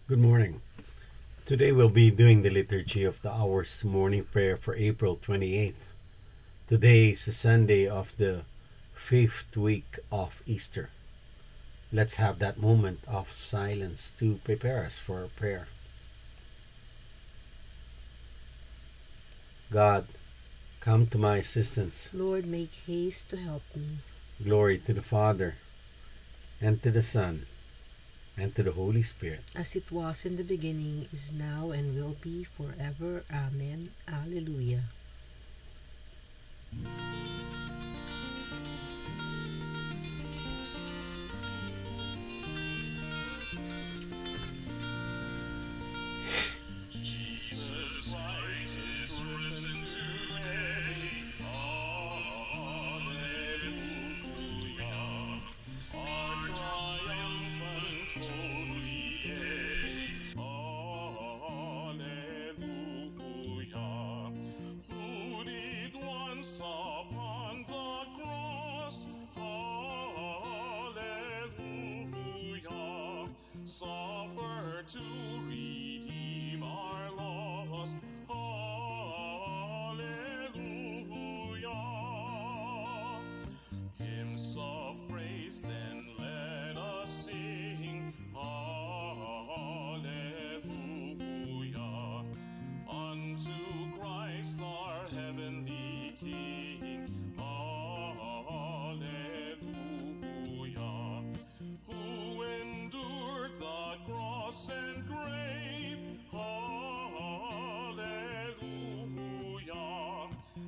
Good morning. Today we'll be doing the Liturgy of the Hours morning prayer for April 28th. Today is the Sunday of the fifth week of Easter. Let's have that moment of silence to prepare us for prayer. God, come to my assistance. Lord, make haste to help me. Glory to the Father, and to the Son, and to the Holy Spirit. As it was in the beginning, is now, and will be forever. Amen. Alleluia. Jesus Christ is risen today. Alleluia. Our triumphant holy day. Alleluia. Who did once upon the cross. Alleluia. Suffer to redeem our loss. Hallelujah. Hymns of praise then let us sing. Hallelujah. Unto Christ our heavenly King. Hallelujah. Who endured the cross and grave. Hallelujah.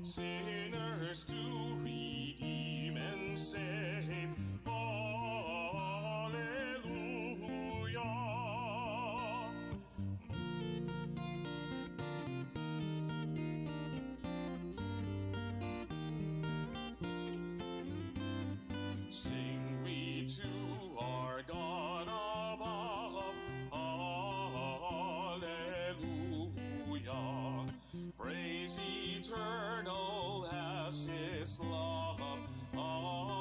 Sinners to redeem and save. Hallelujah. Sing we to our God above. Hallelujah. Praise eternal as His love. Hallelujah.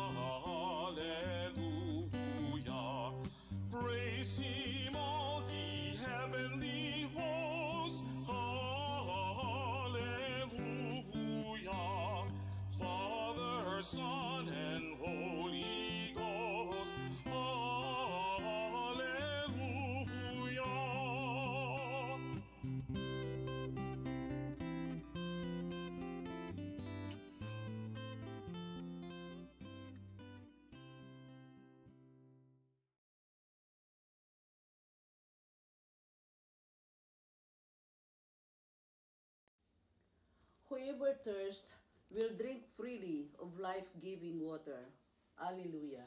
Praise Him, all ye heavenly hosts. Hallelujah. Father, Son, and Holy Ghost. Hallelujah. Whoever thirsts will drink freely of life-giving water. Alleluia.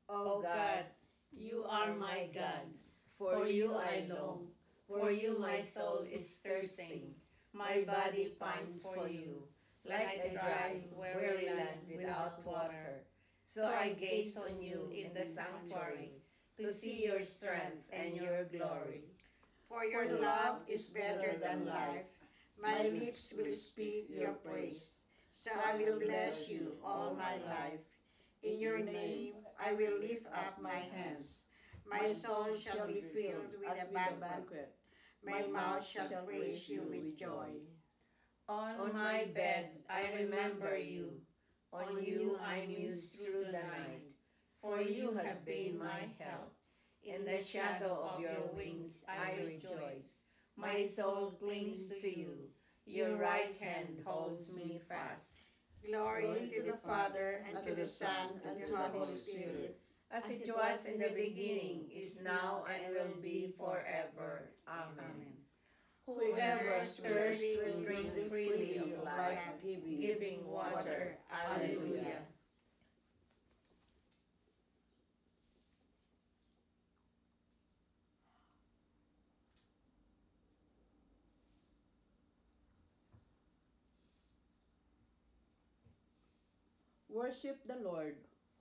O God, you are my God. For you I long. For you my soul is thirsting. My body pines for you, like a dry, weary land without water. So I gaze on you in the sanctuary, to see your strength and your glory. For your love is better than life. My lips will speak your praise. So I will bless you all my life. In your name I will lift up my hands. My soul shall be filled with a banquet. My mouth shall praise you with joy. On my bed I remember you. On you I muse through the night. For you have been my help. In the shadow of your wings I rejoice. My soul clings to you. Your right hand holds me fast. Glory to the Father, and to the Son, and to the Holy Spirit. As it was in the beginning, is now, and will be forever. Amen. Whoever thirsts will drink freely of life-giving water. Alleluia. Worship the Lord,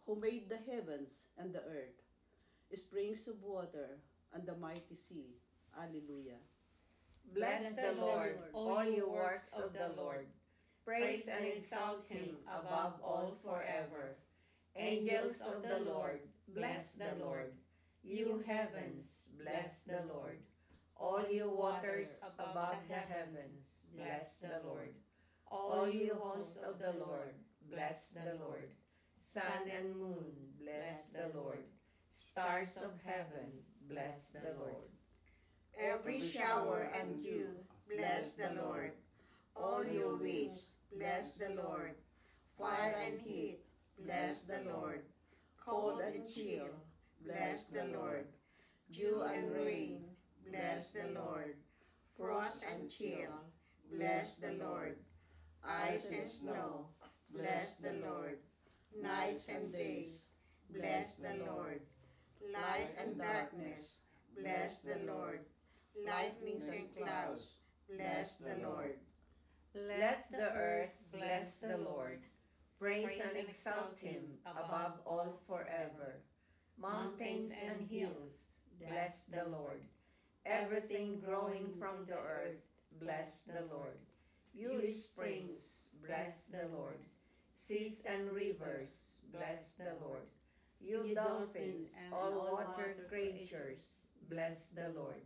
who made the heavens and the earth, springs of water, and the mighty sea. Alleluia. Bless the Lord, all you works of the Lord. Praise and exalt him above all forever. Angels of the Lord, bless the Lord. You heavens, bless the Lord. All you waters above the heavens, bless the Lord. All you hosts of the Lord, bless the Lord. Sun and moon, bless the Lord. Stars of heaven, bless the Lord. Every shower and dew, bless the Lord. All your winds, bless the Lord. Fire and heat, bless the Lord. Cold and chill, bless the Lord. Dew and rain, bless the Lord. Frost and chill, bless the Lord. Ice and snow, bless the Lord. Nights and days, bless the Lord. Light and darkness, bless the Lord. Lightnings and clouds, bless the Lord. Let the earth bless the Lord. Praise and exalt him above all forever. Mountains and hills, bless the Lord. Everything growing from the earth, bless the Lord. You springs, bless the Lord. Seas and rivers, bless the Lord. You dolphins, all water creatures, bless the Lord.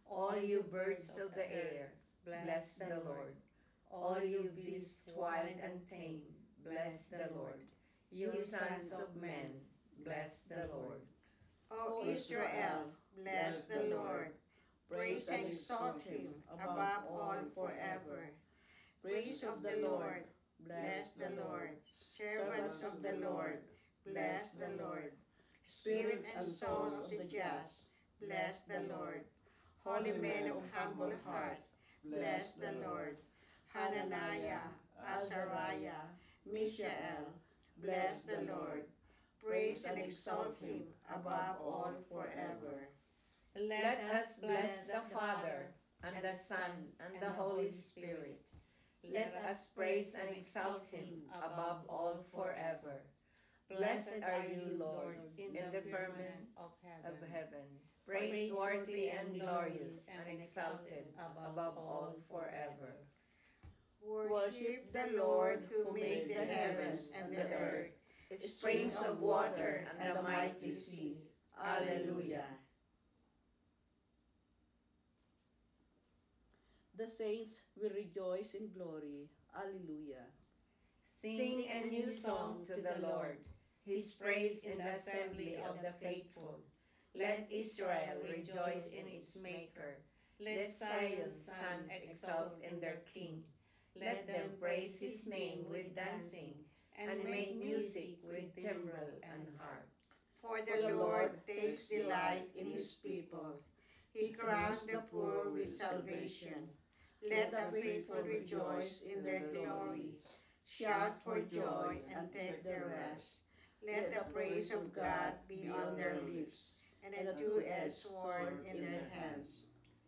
All you birds of the air, bless the Lord. All you beasts wild and tame, bless the Lord. You sons of men, bless the Lord. O Israel, bless the Lord. Praise and exalt him above all forever. Praise of the Lord, bless the Lord. Servants of the Lord, bless the Lord. Spirits and souls of the just, bless the Lord. Holy men of humble heart, bless the Lord. Hananiah, Azariah, Mishael, bless the Lord. Praise and exalt him above all forever. Let us bless the Father, and the Son, and the Holy Spirit. Let us praise and exalt him above all forever. Blessed are you, Lord, in the firmament of heaven, praiseworthy and glorious and exalted above all forever. Worship the Lord who made the heavens and the earth, springs of water and the mighty sea. Alleluia. The saints will rejoice in glory. Alleluia. Sing a new song to the Lord, his praise in the assembly of the faithful. Let Israel rejoice in its Maker. Let Zion's sons exult in their King. Let them praise his name with dancing, and make music with timbrel and harp. For the Lord takes delight in his people. He crowns the poor with salvation. Let the faithful rejoice in their glory. Shout for joy and take their rest. Let the praise of God be on their lips, and a two-edged sword in their hands.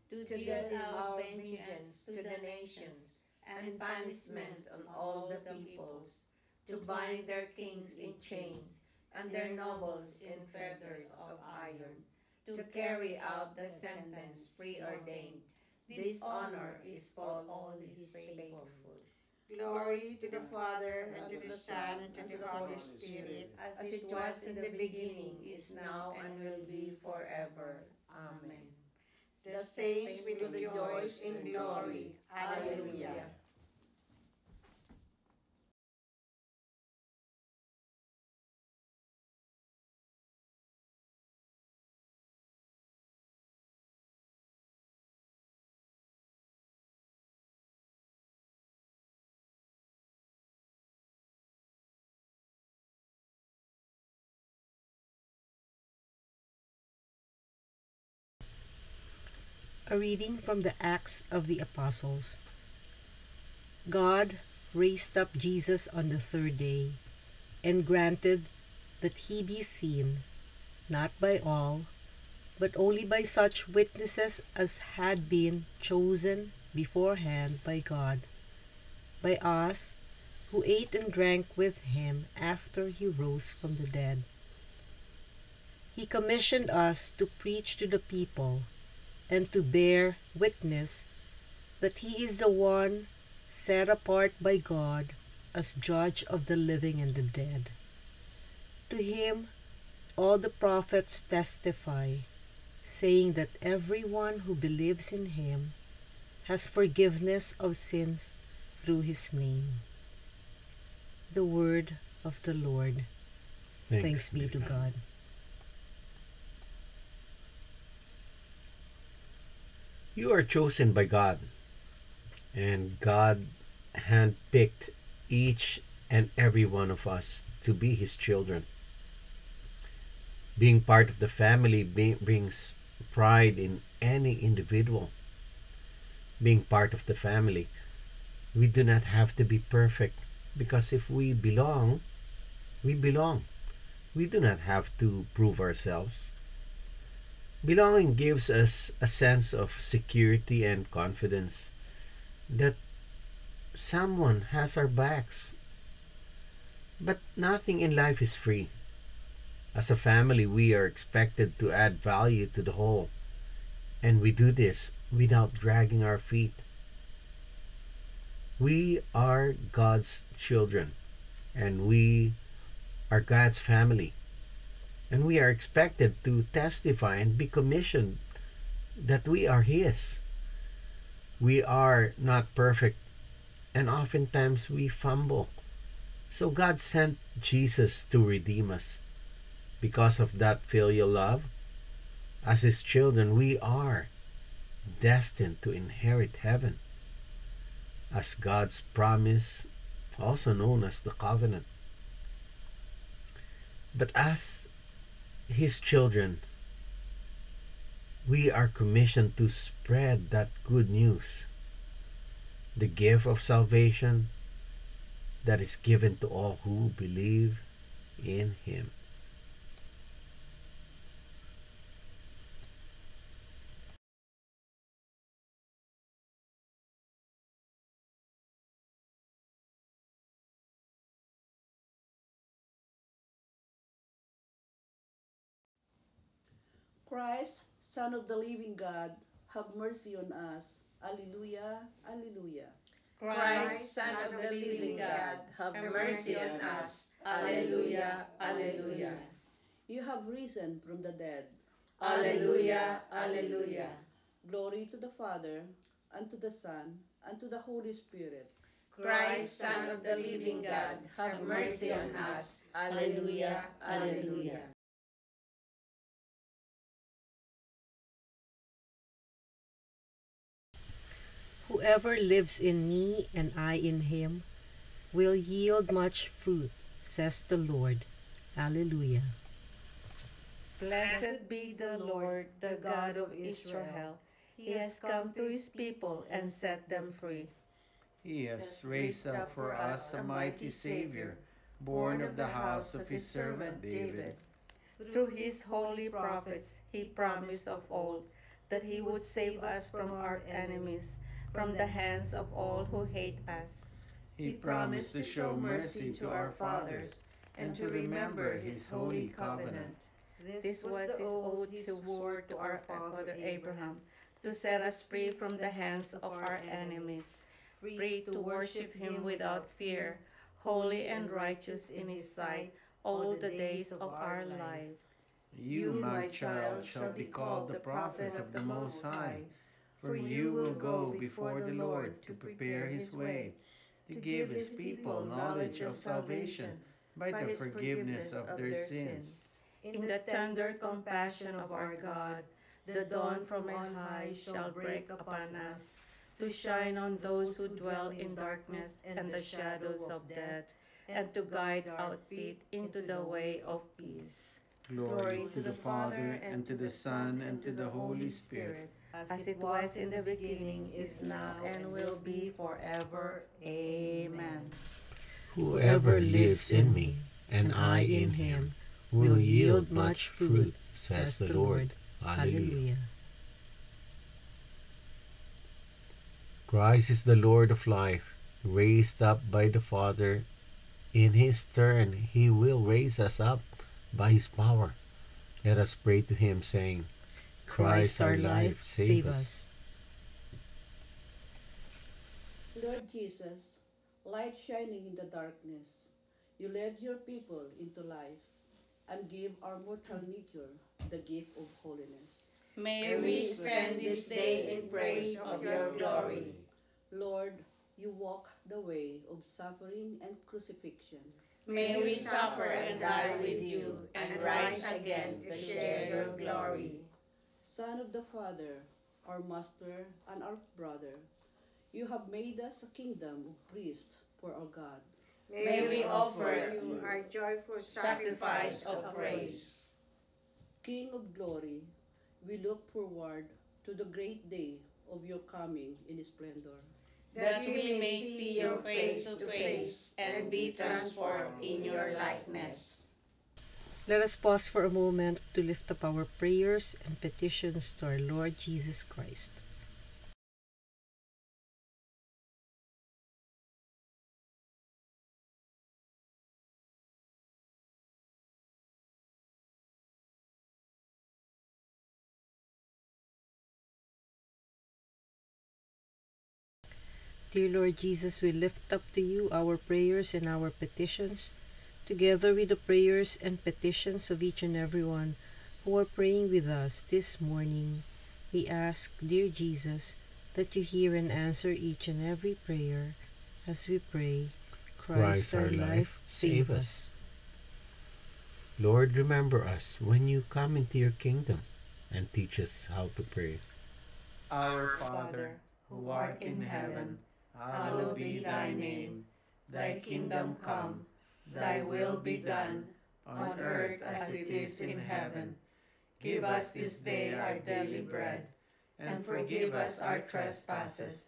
To deal out vengeance to the nations, and punishment on all the peoples, to bind their kings in chains, and their nobles in fetters of iron, to carry out the sentence preordained. This honor is for all his faithful. Glory to the Father, and to the Son, and to the Holy Spirit, As it was in the beginning, is now, and will be forever. Amen. the saints will rejoice in glory. Alleluia. A reading from the Acts of the Apostles. God raised up Jesus on the third day, and granted that he be seen, not by all, but only by such witnesses as had been chosen beforehand by God, by us who ate and drank with him after he rose from the dead. He commissioned us to preach to the people, and to bear witness that he is the one set apart by God as judge of the living and the dead. To him All the prophets testify, saying that everyone who believes in him has forgiveness of sins through his name. The word of the Lord. Thanks be to God. You are chosen by God, and God handpicked each and every one of us to be His children. Being part of the family brings pride in any individual. Being part of the family, we do not have to be perfect, because if we belong, we belong. We do not have to prove ourselves. Belonging gives us a sense of security and confidence that someone has our backs. But nothing in life is free. As a family, we are expected to add value to the whole, and we do this without dragging our feet. We are God's children, and we are God's family, and we are expected to testify and be commissioned that we are His. We are not perfect, and oftentimes we fumble. So God sent Jesus to redeem us. Because of that filial love, as His children, we are destined to inherit heaven as God's promise, also known as the covenant. But as His children, we are commissioned to spread that good news, the gift of salvation that is given to all who believe in Him. Christ, Son of the living God, have mercy on us. Alleluia, alleluia. Christ, Son of the living God, have mercy on us. Alleluia, alleluia. You have risen from the dead. Alleluia, alleluia. Glory to the Father, and to the Son, and to the Holy Spirit. Christ, Son of the living God, have mercy on us. Alleluia, alleluia. Whoever lives in me and I in him will yield much fruit, says the Lord. Alleluia. Blessed be the Lord, the God of Israel. He has come to his people and set them free. He has raised up for us a mighty Savior, born of the house of his servant David. Through his holy prophets, he promised of old that he would save us from our enemies, from the hands of all who hate us. He promised to show mercy to our fathers and to remember his holy covenant. This was the oath he swore to our father Abraham, to set us free from the hands of our enemies, free to worship him without fear, holy and righteous in his sight all the days of our life. You, my child, shall be called the prophet of the Most High, for you will go before the Lord to prepare his way, to give his people knowledge of salvation by the forgiveness of their sins. In the tender compassion of our God, the dawn from on high shall break upon us, to shine on those who dwell in darkness and the shadows of death, and to guide our feet into the way of peace. Glory to the Father, and to the Son, and to the Holy Spirit, As it was in the beginning, is now, and will be forever. Amen. Whoever lives in me, and I in him, will yield much fruit, says the Lord. Alleluia. Christ is the Lord of life, raised up by the Father. In his turn, he will raise us up by his power. Let us pray to him, saying, Christ our life, save us. Lord Jesus, light shining in the darkness, you led your people into life. and give our mortal nature the gift of holiness. May we spend this day in praise of your glory. Lord, you walk the way of suffering and crucifixion. May we suffer and die with you and rise again to share your glory. Son of the Father, our Master and our brother, you have made us a kingdom of priests for our God. May we offer you our joyful sacrifice of praise. King of glory, we look forward to the great day of your coming in splendor, that we may see your face to face and be transformed in your likeness. Let us pause for a moment to lift up our prayers and petitions to our Lord Jesus Christ. Dear Lord Jesus, we lift up to you our prayers and our petitions, together with the prayers and petitions of each and every one who are praying with us this morning. We ask, dear Jesus, that you hear and answer each and every prayer as we pray. Christ our life, save us. Lord, remember us when you come into your kingdom and teach us how to pray. Our Father, who art in heaven, hallowed be thy name. Thy kingdom come, thy will be done, on earth as it is in heaven. Give us this day our daily bread, and forgive us our trespasses,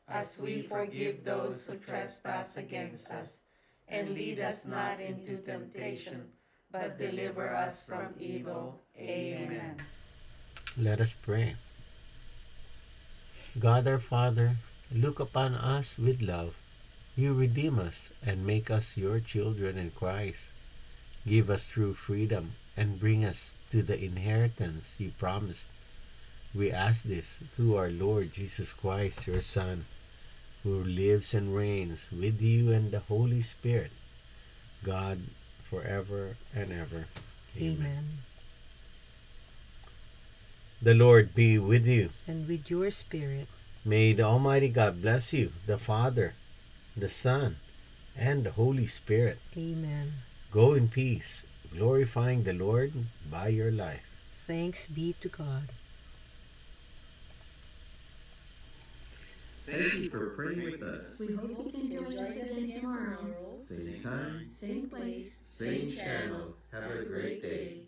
as we forgive those who trespass against us. And lead us not into temptation, but deliver us from evil. Amen. Let us pray. God our Father, look upon us with love. You redeem us and make us your children in Christ. Give us true freedom and bring us to the inheritance you promised. We ask this through our Lord Jesus Christ, your Son, who lives and reigns with you and the Holy Spirit, God, forever and ever. Amen. The Lord be with you. And with your spirit. May the Almighty God bless you, the Father, the Son, and the Holy Spirit. Amen. Go in peace, glorifying the Lord by your life. Thanks be to God. Thank you for praying with us. We hope you can join us again tomorrow. Same time, Same place. same channel. Have a great day.